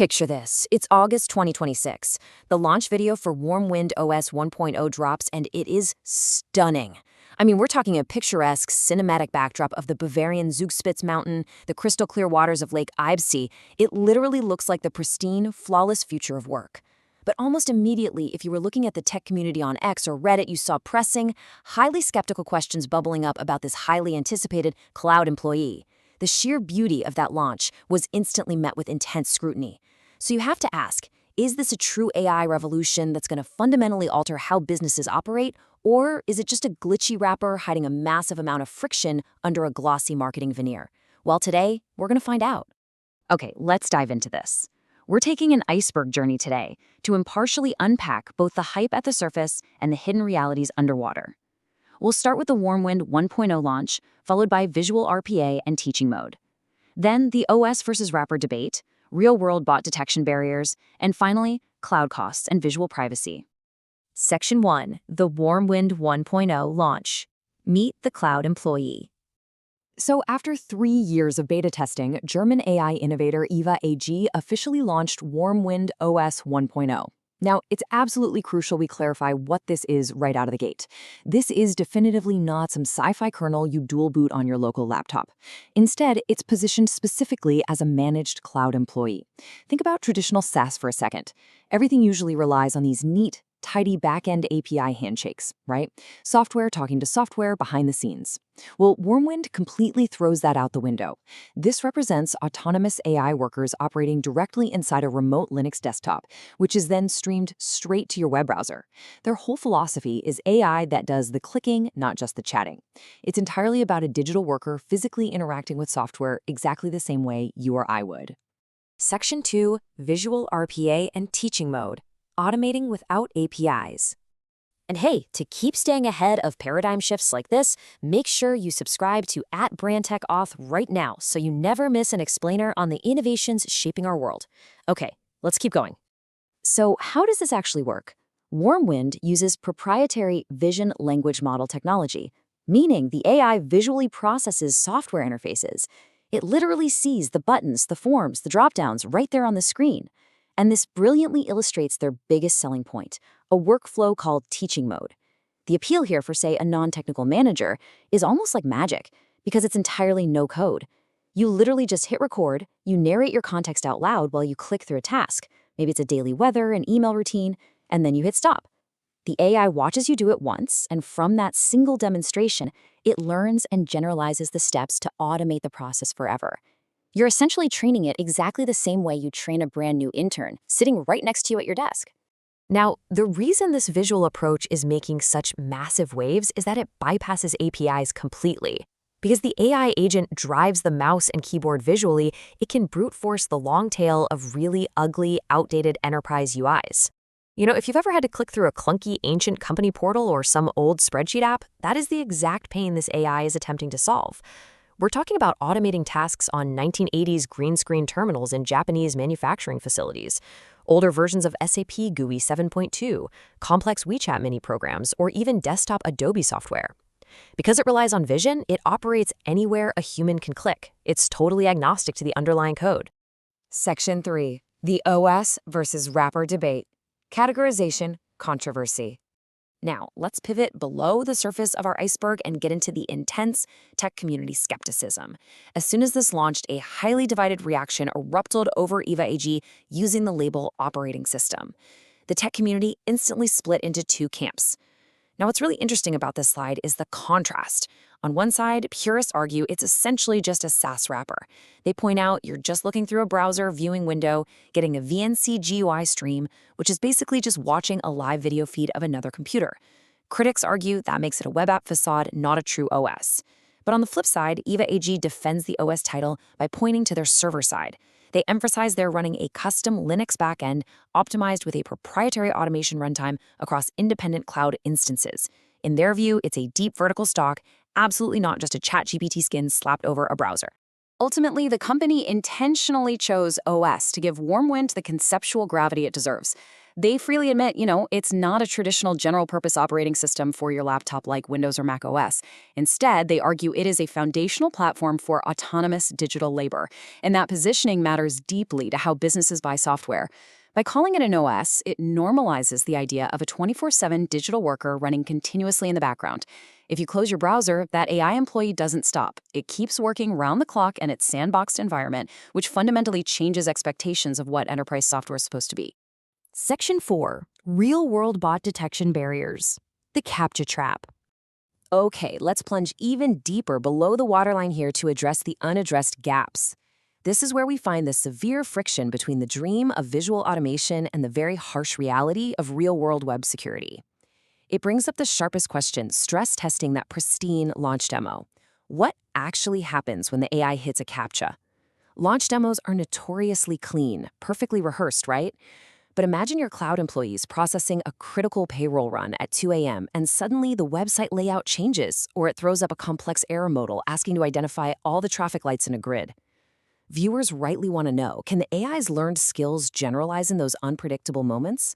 Picture this. It's August 2026. The launch video for Warmwind OS 1.0 drops, and it is stunning. I mean, we're talking a picturesque, cinematic backdrop of the Bavarian Zugspitze Mountain, the crystal clear waters of Lake Eibsee. It literally looks like the pristine, flawless future of work. But almost immediately, if you were looking at the tech community on X or Reddit, you saw pressing, highly skeptical questions bubbling up about this highly anticipated cloud employee. The sheer beauty of that launch was instantly met with intense scrutiny. So you have to ask, is this a true AI revolution that's going to fundamentally alter how businesses operate, or is it just a glitchy wrapper hiding a massive amount of friction under a glossy marketing veneer? Well, today, we're going to find out. Okay, let's dive into this. We're taking an iceberg journey today to impartially unpack both the hype at the surface and the hidden realities underwater. We'll start with the Warmwind 1.0 launch, followed by visual RPA and teaching mode. Then the OS versus wrapper debate, real-world bot detection barriers, and finally, cloud costs and visual privacy. Section 1. The Warmwind 1.0 launch. Meet the cloud employee. So after 3 years of beta testing, German AI innovator EVA AG officially launched Warmwind OS 1.0. Now, it's absolutely crucial we clarify what this is right out of the gate. This is definitively not some sci-fi kernel you dual boot on your local laptop. Instead, it's positioned specifically as a managed cloud employee. Think about traditional SaaS for a second. Everything usually relies on these neat, tidy back-end API handshakes, right? Software talking to software behind the scenes. Well, Warmwind completely throws that out the window. This represents autonomous AI workers operating directly inside a remote Linux desktop, which is then streamed straight to your web browser. Their whole philosophy is AI that does the clicking, not just the chatting. It's entirely about a digital worker physically interacting with software exactly the same way you or I would. Section 2. Visual RPA and teaching mode. Automating without APIs. And hey, to keep staying ahead of paradigm shifts like this, make sure you subscribe to @BrandTechAuth right now so you never miss an explainer on the innovations shaping our world. Okay, let's keep going. So how does this actually work? Warmwind uses proprietary vision language model technology, meaning the AI visually processes software interfaces. It literally sees the buttons, the forms, the dropdowns right there on the screen. And this brilliantly illustrates their biggest selling point, a workflow called teaching mode. The appeal here for, say, a non-technical manager is almost like magic because it's entirely no code. You literally just hit record, you narrate your context out loud while you click through a task. Maybe it's a daily weather, an email routine, and then you hit stop. The AI watches you do it once, and from that single demonstration, it learns and generalizes the steps to automate the process forever. You're essentially training it exactly the same way you train a brand new intern, sitting right next to you at your desk. Now, the reason this visual approach is making such massive waves is that it bypasses APIs completely. Because the AI agent drives the mouse and keyboard visually, it can brute force the long tail of really ugly, outdated enterprise UIs. You know, if you've ever had to click through a clunky, ancient company portal or some old spreadsheet app, that is the exact pain this AI is attempting to solve. We're talking about automating tasks on 1980s green screen terminals in Japanese manufacturing facilities, older versions of SAP GUI 7.2, complex WeChat mini programs, or even desktop Adobe software. Because it relies on vision, it operates anywhere a human can click. It's totally agnostic to the underlying code. Section 3. The OS versus wrapper debate. Categorization, controversy. Now, let's pivot below the surface of our iceberg and get into the intense tech community skepticism. As soon as this launched, a highly divided reaction erupted over EVA AG using the label operating system. The tech community instantly split into two camps. Now, what's really interesting about this slide is the contrast. On one side, purists argue it's essentially just a SaaS wrapper. They point out you're just looking through a browser viewing window, getting a VNC GUI stream, which is basically just watching a live video feed of another computer. Critics argue that makes it a web app facade, not a true OS. But on the flip side, EVA AG defends the OS title by pointing to their server side. They emphasize they're running a custom Linux backend optimized with a proprietary automation runtime across independent cloud instances. In their view, it's a deep vertical stock, absolutely not just a ChatGPT skin slapped over a browser. Ultimately, the company intentionally chose OS to give WarmWind the conceptual gravity it deserves. They freely admit, it's not a traditional general-purpose operating system for your laptop like Windows or Mac OS. Instead, they argue it is a foundational platform for autonomous digital labor, and that positioning matters deeply to how businesses buy software. By calling it an OS, it normalizes the idea of a 24/7 digital worker running continuously in the background. If you close your browser, that AI employee doesn't stop. It keeps working round the clock in its sandboxed environment, which fundamentally changes expectations of what enterprise software is supposed to be. Section 4. Real-world bot detection barriers. The CAPTCHA trap. Okay, let's plunge even deeper below the waterline here to address the unaddressed gaps. This is where we find the severe friction between the dream of visual automation and the very harsh reality of real-world web security. It brings up the sharpest question, stress testing that pristine launch demo. What actually happens when the AI hits a CAPTCHA? Launch demos are notoriously clean, perfectly rehearsed, right? But imagine your cloud employees processing a critical payroll run at 2 a.m. and suddenly the website layout changes, or it throws up a complex error modal asking to identify all the traffic lights in a grid. Viewers rightly want to know, can the AI's learned skills generalize in those unpredictable moments?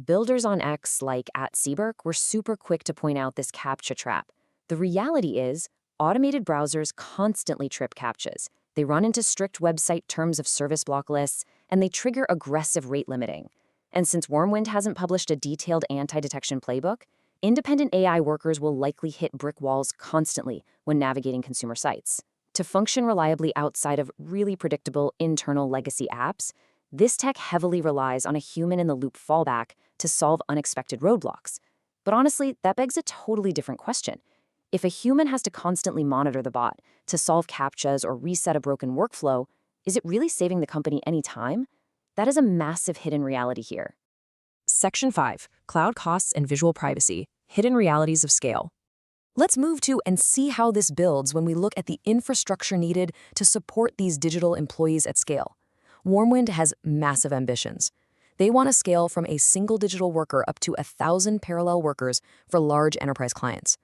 Builders on X, like @Seberg, were super quick to point out this CAPTCHA trap. The reality is, automated browsers constantly trip CAPTCHAs. They run into strict website terms of service block lists, and they trigger aggressive rate limiting. And since WarmWind hasn't published a detailed anti-detection playbook, independent AI workers will likely hit brick walls constantly when navigating consumer sites. To function reliably outside of really predictable internal legacy apps, this tech heavily relies on a human-in-the-loop fallback to solve unexpected roadblocks. But honestly, that begs a totally different question. If a human has to constantly monitor the bot to solve CAPTCHAs or reset a broken workflow, is it really saving the company any time? That is a massive hidden reality here. Section 5. Cloud costs and visual privacy. Hidden realities of scale. Let's move to and see how this builds when we look at the infrastructure needed to support these digital employees at scale. WarmWind has massive ambitions. They want to scale from a single digital worker up to 1,000 parallel workers for large enterprise clients.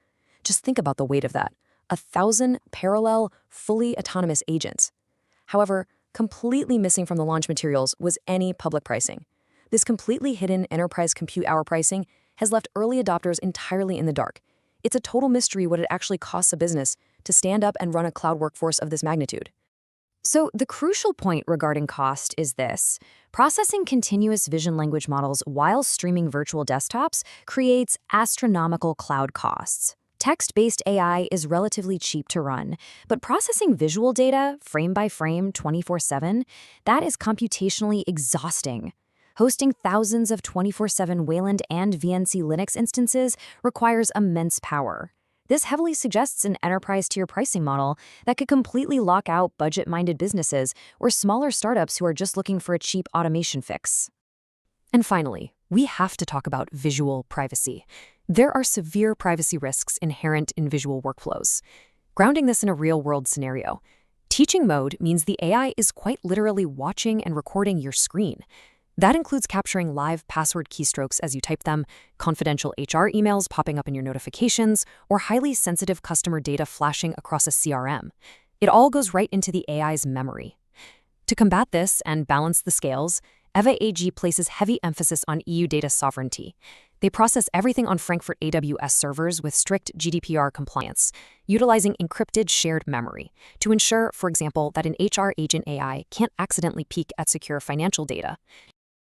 Just think about the weight of that. 1,000 parallel, fully autonomous agents. However, completely missing from the launch materials was any public pricing. This completely hidden enterprise compute hour pricing has left early adopters entirely in the dark. It's a total mystery what it actually costs a business to stand up and run a cloud workforce of this magnitude. So the crucial point regarding cost is this. Processing continuous vision language models while streaming virtual desktops creates astronomical cloud costs. Text-based AI is relatively cheap to run, but processing visual data, frame by frame, 24/7, that is computationally exhausting. Hosting thousands of 24/7 Wayland and VNC Linux instances requires immense power. This heavily suggests an enterprise-tier pricing model that could completely lock out budget-minded businesses or smaller startups who are just looking for a cheap automation fix. And finally, we have to talk about visual privacy. There are severe privacy risks inherent in visual workflows. Grounding this in a real-world scenario, teaching mode means the AI is quite literally watching and recording your screen. That includes capturing live password keystrokes as you type them, confidential HR emails popping up in your notifications, or highly sensitive customer data flashing across a CRM. It all goes right into the AI's memory. To combat this and balance the scales, EVA AG places heavy emphasis on EU data sovereignty. They process everything on Frankfurt AWS servers with strict GDPR compliance, utilizing encrypted shared memory to ensure, for example, that an HR agent AI can't accidentally peek at secure financial data.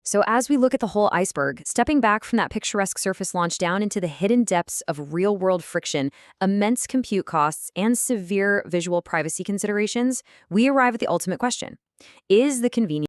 So as we look at the whole iceberg, stepping back from that picturesque surface launch down into the hidden depths of real-world friction, immense compute costs, and severe visual privacy considerations, we arrive at the ultimate question. Is the convenience